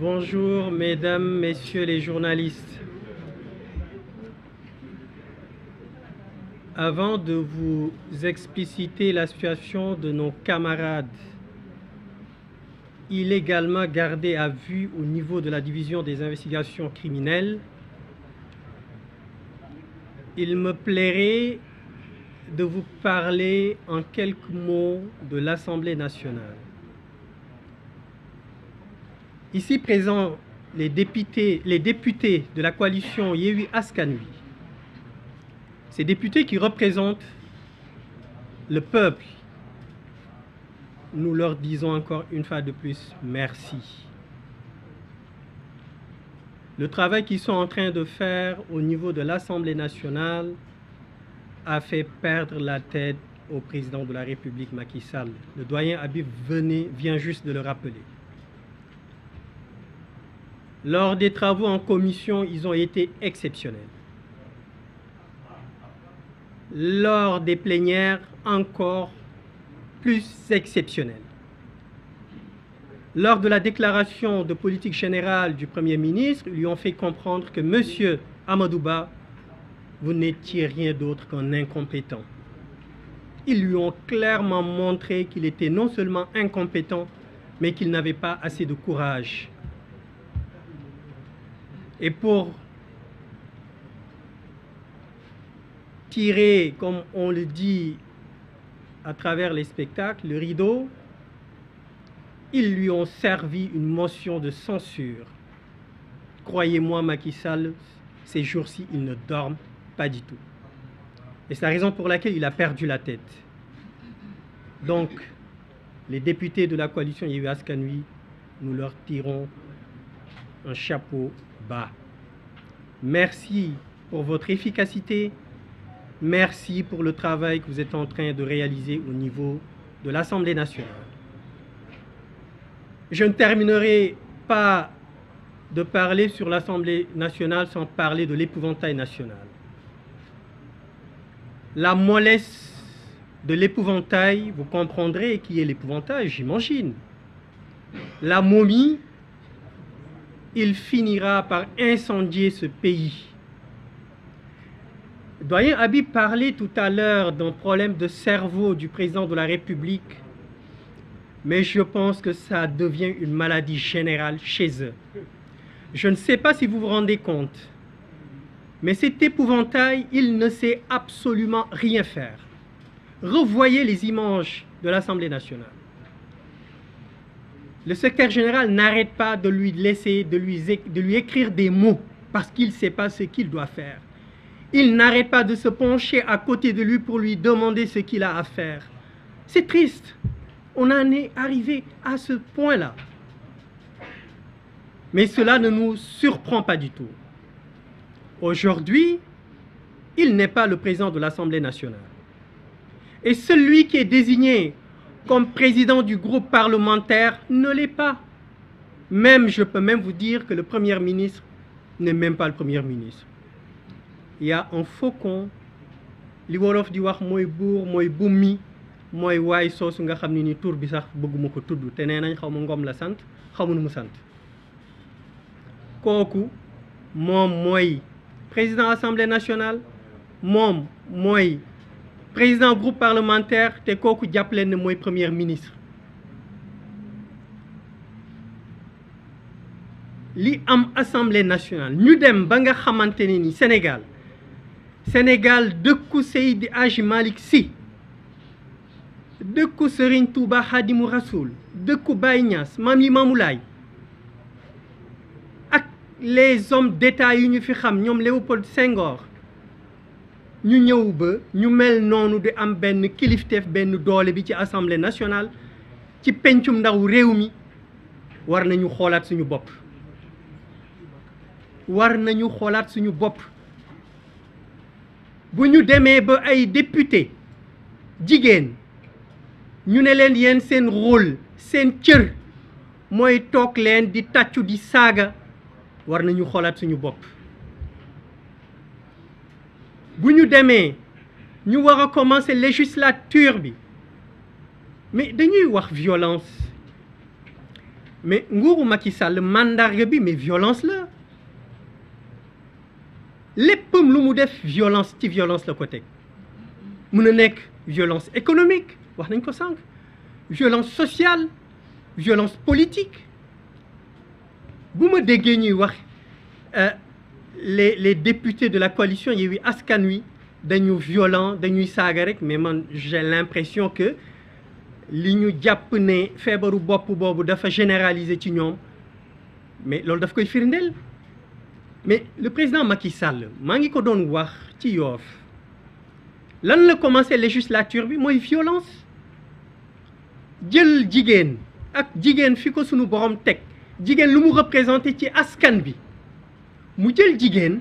Bonjour, mesdames, messieurs les journalistes. Avant de vous expliciter la situation de nos camarades illégalement gardés à vue au niveau de la division des investigations criminelles, il me plairait de vous parler en quelques mots de l'Assemblée nationale. Ici présents, les députés de la coalition Yewwi Askan Wi, ces députés qui représentent le peuple, nous leur disons encore une fois de plus merci. Le travail qu'ils sont en train de faire au niveau de l'Assemblée nationale a fait perdre la tête au président de la République, Macky Sall. Le doyen Habib vient juste de le rappeler. Lors des travaux en commission, ils ont été exceptionnels. Lors des plénières, encore plus exceptionnels. Lors de la déclaration de politique générale du Premier ministre, ils lui ont fait comprendre que M. Amadou Ba, vous n'étiez rien d'autre qu'un incompétent. Ils lui ont clairement montré qu'il était non seulement incompétent, mais qu'il n'avait pas assez de courage. Et pour tirer, comme on le dit à travers les spectacles, le rideau, ils lui ont servi une motion de censure. Croyez-moi, Macky Sall, ces jours-ci, il ne dort pas du tout. Et c'est la raison pour laquelle il a perdu la tête. Donc, les députés de la coalition Yewwi Askan Wi, nous leur tirons un chapeau bas. Merci pour votre efficacité. Merci pour le travail que vous êtes en train de réaliser au niveau de l'Assemblée nationale. Je ne terminerai pas de parler sur l'Assemblée nationale sans parler de l'épouvantail national. La mollesse de l'épouvantail, vous comprendrez qui est l'épouvantail, j'imagine. La momie, il finira par incendier ce pays. Le doyen Habib parlait tout à l'heure d'un problème de cerveau du président de la République, mais je pense que ça devient une maladie générale chez eux. Je ne sais pas si vous vous rendez compte, mais cet épouvantail, il ne sait absolument rien faire. Revoyez les images de l'Assemblée nationale. Le secrétaire général n'arrête pas de lui écrire des mots parce qu'il ne sait pas ce qu'il doit faire. Il n'arrête pas de se pencher à côté de lui pour lui demander ce qu'il a à faire. C'est triste. On en est arrivé à ce point-là. Mais cela ne nous surprend pas du tout. Aujourd'hui, il n'est pas le président de l'Assemblée nationale. Et celui qui est désigné comme président du groupe parlementaire ne l'est pas. Je peux même vous dire que le Premier ministre n'est même pas le Premier ministre. Il y a un faucon, li wolof di wax mooy buur mooy bummi mooy waay soosu nga xam ne ni tur bi sax bëgguma ko tudd te nee nañ xaw ma Ngom la sant xaw ma nu mu sant. Kooku moom mooy président assemblée nationale, moom mooy président groupe parlementaire te kooku jàpp leen ne mooy premier ministre. Li am assemblée nationale ñu dem ba nga xamante ne ni Sénégal dëkku Seydi Hadji Malick Sy, dëkku Serigne Touba Khadimou Rassoul, dëkku Baye Niass, Mame Limamou Laye ak les hommes d'État yu ñu fi xam ñoom Léopold Senghor, ñu ñëw ba ñu mel noonu di am benn kilifteef benn doole bi ci assemblée nationale ci pencum ndaw réew mi. War nañu xoolaat suñu bopp. War nañu xoolaat suñu bopp. Bu ñu demee ba ay député jigéen ñu ne leen yéen seen rôle seen cër mooy toog leen di tàccu di saaga, war nañu xoolaat suñu bopp. Bu ñu demee ñu war a commencer législature bi mais dañuy wax violence mais nguuru Macky Sall mandarga bi mais violence la léppam lu mu def violence ci violence la ko teg mun a nekk violence économique wax nañ ko sànq violence sociale violence politique bu ma déggee ñuy wax les députés de la coalition Yewwi Askan Wi dañu violent dañuy saaga rek mais man j'ai l'impression que li ñu jàpp ne feebaru bopp boobu dafa généraliser ci ñoom mais loolu daf koy firndeel mais le président Macky Sall maa ngi ko doon wax ci Yoff lan la commencé législature bi mooy violence jël jigéen ak jigéen fi ko sunu borom teg jigéen lu mu représenté ci askan bi mu jël jigéen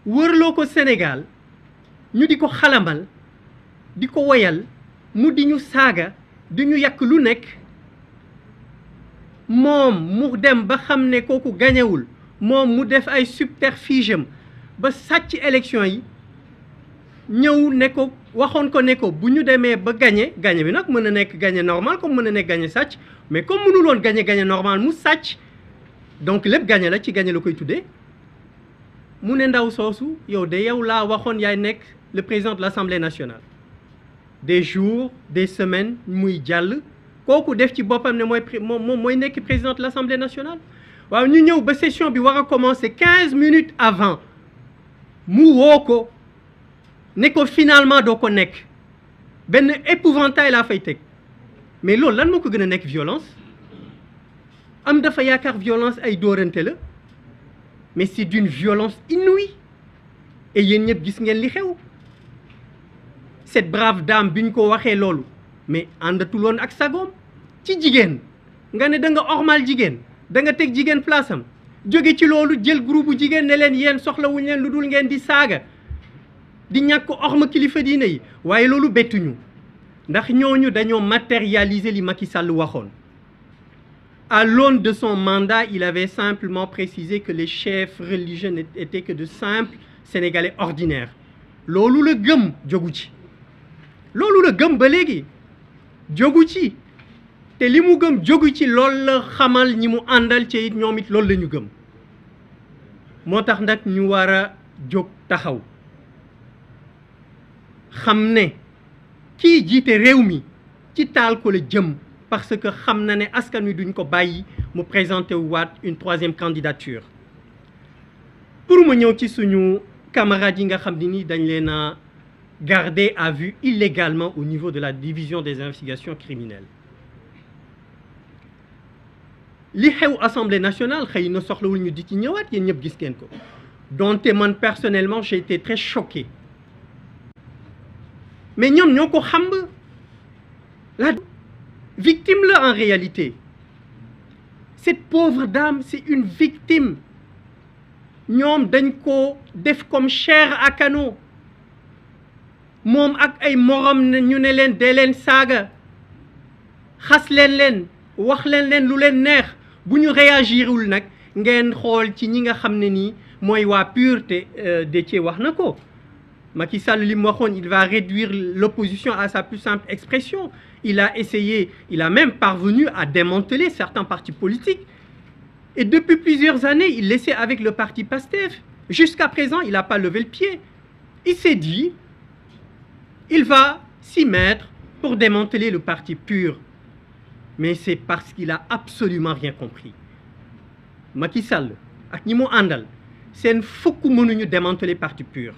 wërloo ko Sénégal ñu di ko xalamal di ko woyal mu di ñu saaga di ñu yàq lu nekk moom mu dem ba xam ne kooku gañewul moom mu def ay subterfuge am ba sàcc élection yi ñëw ne ko waxoon ko ne ko bu ñu demee ba gañe gañe bi nag mën na nekk gañe normal comme mën na nekk gañe sàcc mais comme mënuloon gañe normal mu sàcc donc lépp gañe la ci gañe la koy tuddee mu ne ndaw soosu yow de yow laa waxoon yaay nekk le président de l'Assemblée nationale des jours des semaines muy jàll kooku def ci boppam ne moom mooy nekk président de l'Assemblée nationale waaw ñu ñëw ba session bi war a commencer 15 minutes avant mu woo ko ne ko finalement doo ko nekk benn épouvantail laa fay teg mais loolu lan moo ko gën a nekk violence am dafa yaakaar violence ay dóorante la mais c'est d'une violence inouïe et yéen ñëpp gis ngeen li xew cette brave dame bi ñu ko waxee loolu mais àndatuloon ak sagoom ci jigéen nga ne da nga ormal jigéen da nga teg jigéen place am jóge ci loolu jël groupe bu jigéen ne leen yéen soxlawuñ leen lu dul ngeen di saaga di ñàkk orma kilifa diine yi waaye loolu bettuñu ndax ñooñu dañoo matérialiser li Macky Sall waxoon à l'aune de son mandat il avait simplement précisé que les chefs religieux n'étaient que de simples Sénégalais ordinaires loolu la gëm jógu ci loolu la gëm ba léegi jógu ci te li mu gëm jógu ci loolu la xamal ñi mu àndal ci it ñoom it loolu la ñu gëm moo tax nag ñu war a jóg taxaw xam ne kii jiite réew mi ci taal ko la jëm parce que xam na ne askan wi duñ ko bàyyi mu présenté waat une troisième candidature pour ma ñëw ci suñu camarades yi nga xam ni dañ leen a gardé à vue illégalement au niveau de la division des investigations criminelles li xew Assemblée nationale xëy na soxlawul ñu di ci ñëwaat yéen ñëpp gis ngeen ko donte man personnellement j'ai été très choqué mais ñoom ñoo ko xam la victime la en réalité cette pauvre dame c'est une victime ñoom dañ ko def comme chair à canon moom ak ay morom ne ñu ne leen dee leen saaga xas leen wax leen lu leen neex bu ñu réagirul nag ngeen xool ci ñi nga xam ne nii mooy waa PUR te Déthié wax na ko Macky Sall li mu waxoon il va réduire l'opposition à sa plus simple expression il a même parvenu à démanteler certains partis politiques et depuis plusieurs années il laissait avec le parti PASTEF jusqu'à présent il n'a pas levé le pied il s'est dit il va s'y mettre pour démanteler le parti PUR mais c'est parce qu'il a absolument rien compris Macky Sall ak ñi mu àndal seen fukk mënuñu démanteler parti PUR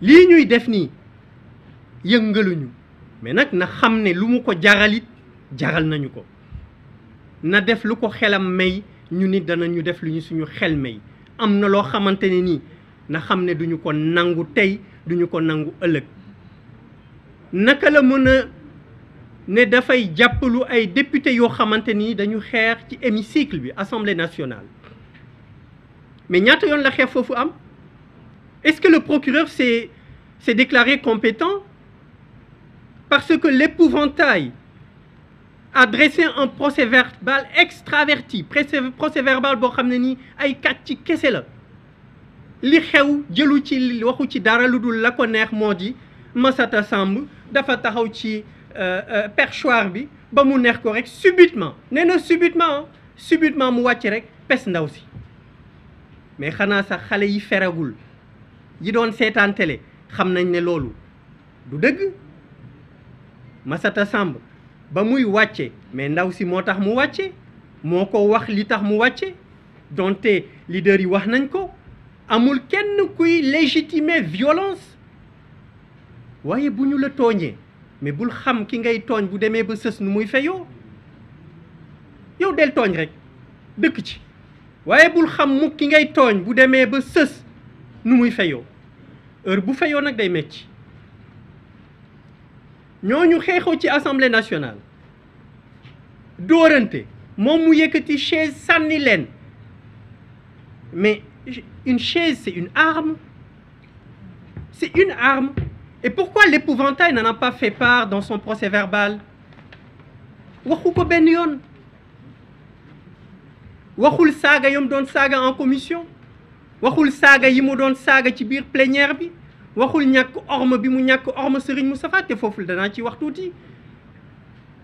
lii ñuy def nii yëngaluñu mais nag na xam ne lu mu ko jaralit jaral nañu ko na def lu ko xelam may ñu nit danañu def lu ñu suñu xel may am na loo xamante ne nii na xam ne duñu ko nangu tey duñu ko nangu ëllëg naka la mën a ne dafay jàppalu ay député yoo xamante ni dañu xeex ci hémicycle bi Assemblée nationale mais ñaata yoon la xeex foofu am est-ce que le procureur s'est déclaré compétent parce que l'épouvantail a dressé un procès verbal extraverti procès verbal boo xam ne nii ay kàcc ci kese la li xew jëlu ci waxu ci dara lu dul la ko neex moo di Massata Samb dafa taxaw ci perchoir bi ba mu neex ko rek subitement nee na subitement mu wàcc rek pes ndaw si mais xanaa sax xale yi feragul yi doon seetaan télé xam nañ ne loolu du dëgg. Massata Samb ba muy wàcce mais ndaw si moo tax mu wàcce moo ko wax li tax mu wàcce donte leader yi wax nañ ko amul kenn kuy légitimer violence waaye bu ñu la tooñee mais bul xam ki ngay tooñ bu demee ba sës nu muy fayoo yow del tooñ rek dëkk ci waaye bul xam mu ki ngay tooñ bu demee ba sës nu muy fayoo heure bu fayoo nag day metti ñooñu xeexoo ci assemblée nationale dóorante moom mu yëkkati chaise sànni leen mais une chaise c'est une arme et pourquoi l'épouvantail n'en a pas fait part dans son procès verbal waxu ko benn yoon waxul saaga yam doon saaga en commission waxul saaga yi mu doon saaga ci biir plénière bi waxul ñàkk orma bi mu ñàkk orma Serigne Moustapha te foofu danaa ci wax tuuti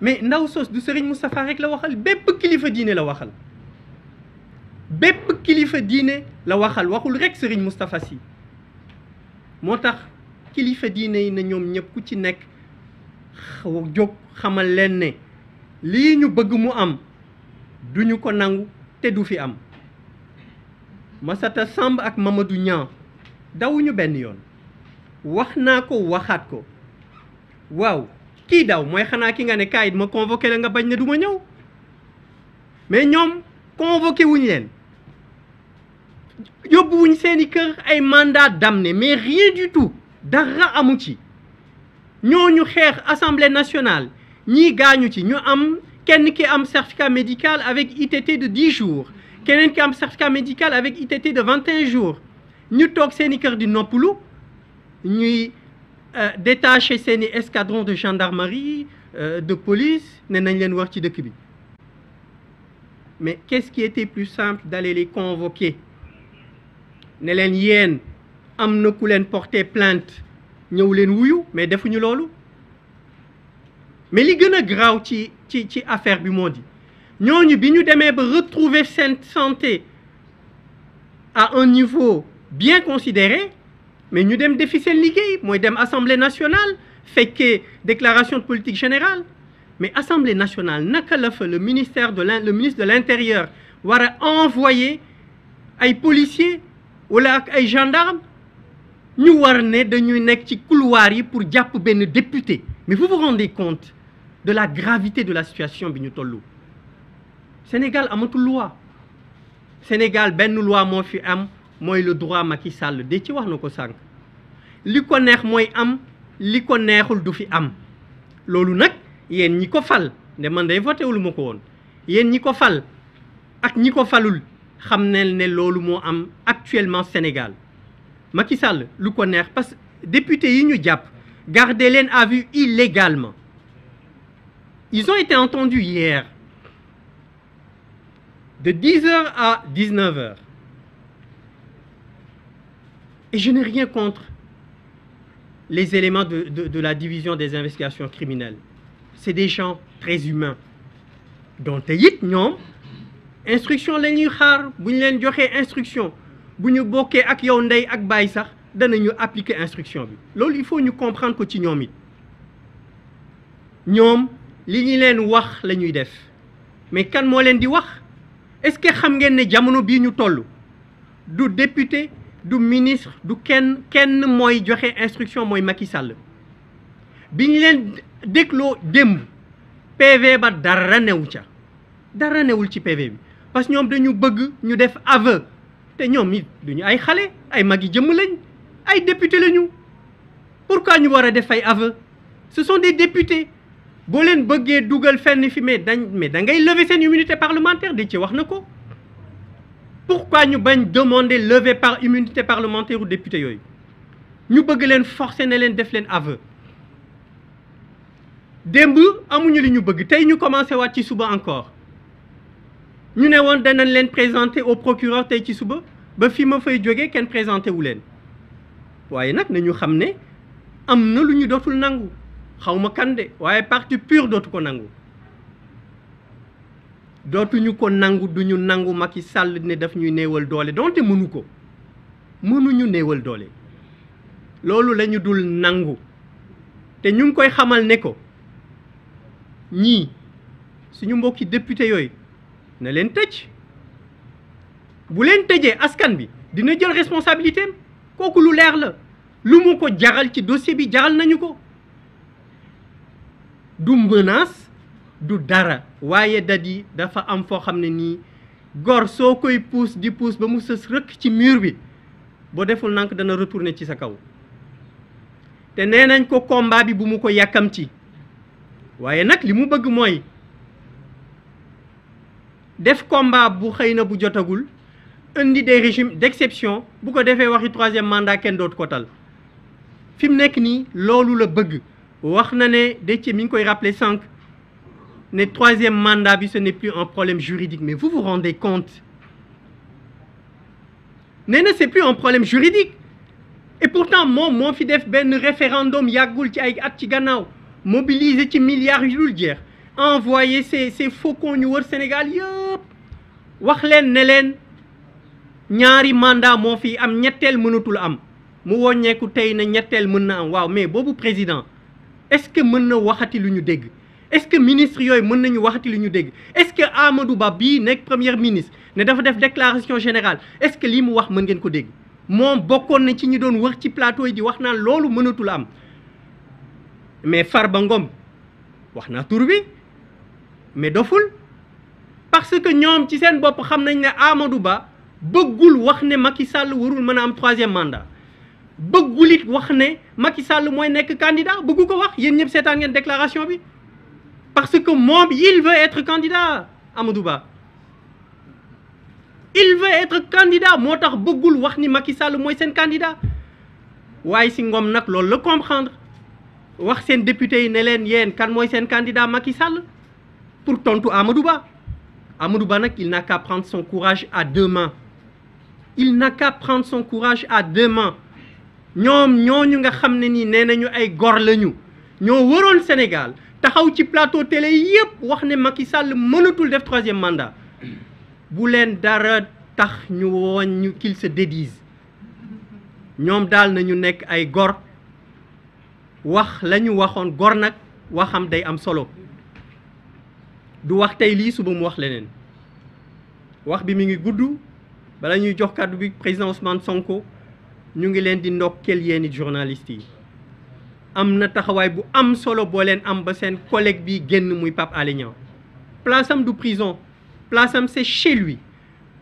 mais ndaw sos du Serigne Moustapha rek la waxal bépp kilifa diine la waxal bépp kilifa diine la waxal waxul rek Serigne Moustapha Sy moo tax kilifa diine yi na ñoom ñëpp ku ci nekk jóg xamal leen ne lii ñu bëgg mu am duñu ko nangu te du fi am Massata Samb ak Mamadou Niang dawuñu benn yoon wax naa ko waxaat ko waaw kii daw mooy xanaa ki nga ne kaayit ma convoqué la nga bañ ne du ma ñëw mais ñoom convoqué wuñ leen yóbbu wuñ seeni kër ay mandat d'amener mais rien du tout dara amu ci ñooñu xeex assemblée nationale ñii gaañu ci ñu am kenn ki am certificat médical avec ITT de 10 jours keneen ki am certificat médical avec ITT de 21 jours ñu toog seeni kër di noppalu ñuy détaché seeni escadron de gendarmerie de police ne nañ leen war ci dëkk bi mais qu'est-ce qui était plus simple d'aller les convoquer ne leen yéen am na ku leen porter plainte ñëw leen wuyu mais defuñu loolu mais li gën a graaw ci affaire bi moo di ñooñu bi ñu demee ba retrouver seen santé à un niveau bien considéré mais ñu dem defi seen liggéey mooy dem assemblée nationale fekkee déclaration de politique générale mais assemblée nationale naka la fa le ministre de l'intérieur war a envoyer ay policiers wala ak ay gendarmes ñu war ne dañuy nekk ci couloir yi pour jàpp benn député mais vous vous rendez compte de la gravité de la situation bi ñu tollu Sénégal amatul loi Sénégal benn loi moo fi am mooy le droit Macky Sall de ci wax na ko sànq li ko neex mooy am li ko neexul du fi am loolu nag yéen ñi ko fal ne man day voté wulu ma ko woon yéen ñi ko fal ak ñi ko falul xam ne loolu moo am actuellement Sénégal Macky Sall lu ko neex parce que député yi ñu jàpp garder leen à vue illégalement ils ont été entendus hier de 10h à 19h et je n'ai rien contre les éléments de la division des investigations criminelles c'est des gens très humains donte it ñoom instruction la ñuy xaar bu ñu leen joxee instruction bu ñu bokkee ak yow ndey ak baay sax danañu appliquer instruction bi loolu il faut ñu comprendre ko ci ñoom it ñoom li ñu leen wax la ñuy def mais kan moo leen di wax est-ce que xam ngeen ne jamono bii ñu toll du député du ministre du kenn mooy joxe instruction mooy Macky Sall bi ñu leen dégloo démb PV ba dara newu ca dara newul ci PV bi parce que ñoom dañu bëgg ñu def aveu te ñoom it duñu ay xale ay magi jëmm lañ ay député lañu pourquoi ñu war a def ay aveu ce sont des députés boo leen bëggee dugal fenn fi mais da ngay lever seen immunité parlementaire di ci wax na ko pourquoi ñu bañ demander lever par immunité parlementaire ou député yooyu ñu bëgg leen forcer ne leen def leen aveu démb amuñu li ñu bëgg tey ñu commencé waat ci suba encore ñu ne woon danañ leen présenter au procureur tey ci suba ba fi ma fay jógee kenn présenté wu leen waaye nag nañu xam ne am na lu ñu dootul nangu xaw ma kan de waaye parti pur dootu ko nangu dootuñu ko nangu duñu nangu Macky Sall ne daf ñuy néewal doole donte mënuñu néewal doole loolu la ñu dul nangu te ñu ngi koy xamal ne ko ñii suñu mbokki député yooyu na leen tëj bu leen tëjee askan bi dina jël responsabilité am kooku lu leer la lu mu ko jaral ci dossier bi jaral nañu ko du menace du dara waaye dafa am foo xam ne nii gor soo koy puus di puus ba mu sës rëkk ci mur bi boo deful nank dana retourner ci sa kaw te nee nañ ko combat bi bu mu ko yàkkamti waaye nag li mu bëgg mooy def combat bu xëy na bu jotagul indi des régimes d'exception bu ko defee waxi troisième mandat kenn dootu ko tal fi mu nekk nii loolu la bëgg wax na ne Déthié mi ngi koy rappeler sànq ne troisième mandat bi ce n'est plus un problème juridique mais vous vous rendez compte nee na c'est plus un problème juridique et pourtant moom moo fi def benn référendum yàggul ci ay at ci gannaaw mobiliser ci milliards yu dul jeex envoyer ces faucons ñu wër Sénégal yëpp wax leen ne leen ñaari mandat moo fi am ñetteel mënatul am mu wàññeeku tey na ñetteel mën na am waaw mais boobu président est-ce que mën na waxati lu ñu dégg est-ce que ministre yooyu mën nañu waxati lu ñu dégg est-ce que Amadou Ba bii nekk premier ministre ne dafa def déclaration générale est-ce que lii mu wax mën ngeen ko dégg moom bokkoon na ci ñi doon wër ci plateau yi di wax naan loolu mënatul am mais Farba Ngom wax naa tur bi mais doful parce que ñoom ci seen bopp xam nañ ne Amadou Ba bëggul wax ne Macky Sall warul mën a am troisième mandat bëggul it wax ne Macky Sall mooy nekk candidat bëggu ko wax yéen ñëpp seetaan ngeen déclaration bi parce que moom il veut être candidat Amadou Ba il veut être candidat moo tax bëggul wax ni Macky Sall mooy seen candidat waaye si Ngom nag loolu la comprendre wax seen député yi ne leen yéen kan mooy seen candidat Macky Sall pour tontu Amadou Ba Amadou Ba nag il n'a qu'à prendre son courage à deux mains il n'a qu'à prendre son courage à deux mains ñoom ñooñu nga xam ne nii nee nañu ay gor lañu ñoo waroon Sénégal taxaw ci plateau télé yépp wax ne Macky Sall mënatul def troisième mandat bu leen dara tax ñu woon ñu qu'il se dédise ñoom daal nañu nekk ay gor wax la ñu waxoon gor nag waxam day am solo du wax tey lii suba mu wax leneen wax bi mi ngi gudd bala ñuy jox kàddu bi président Ousmane Sonko ñu ngi leen di ndokkeel yéen journalistes yi am na taxawaay bu am solo boo leen am ba seen collègue bi génn muy Pape Alé Niang place am du prison place am c'est chez lui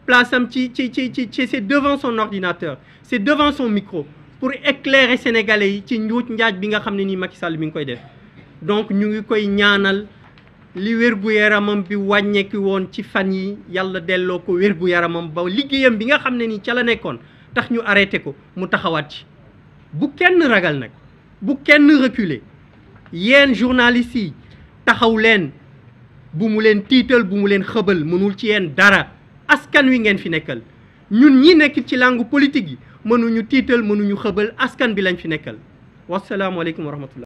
place am ci c'est devant son ordinateur c'est devant son micro pour éclairer sénégalais yi ci njuuj njaaj bi nga xam ne nii Macky Sall mi ngi koy def donc ñu ngi koy ñaanal li wér-gu-yaramam bi wàññeeku woon ci fan yi yàlla delloo ko wér-gu-yaramam ba liggéeyam bi nga xam ne nii ca la nekkoon tax ñu arrêté ko mu taxawaat ci bu kenn ragal nag bu kenn reculer yéen journalistes yi taxaw leen bu mu leen tiital bu mu leen xëbal mënul ci yéen dara askan wi ngeen fi nekkal ñun ñi nekk ci langue politique yi mënuñu tiital mënuñu xëbal askan bi lañ fi nekkal wasalaamualeykum wa rahmatullah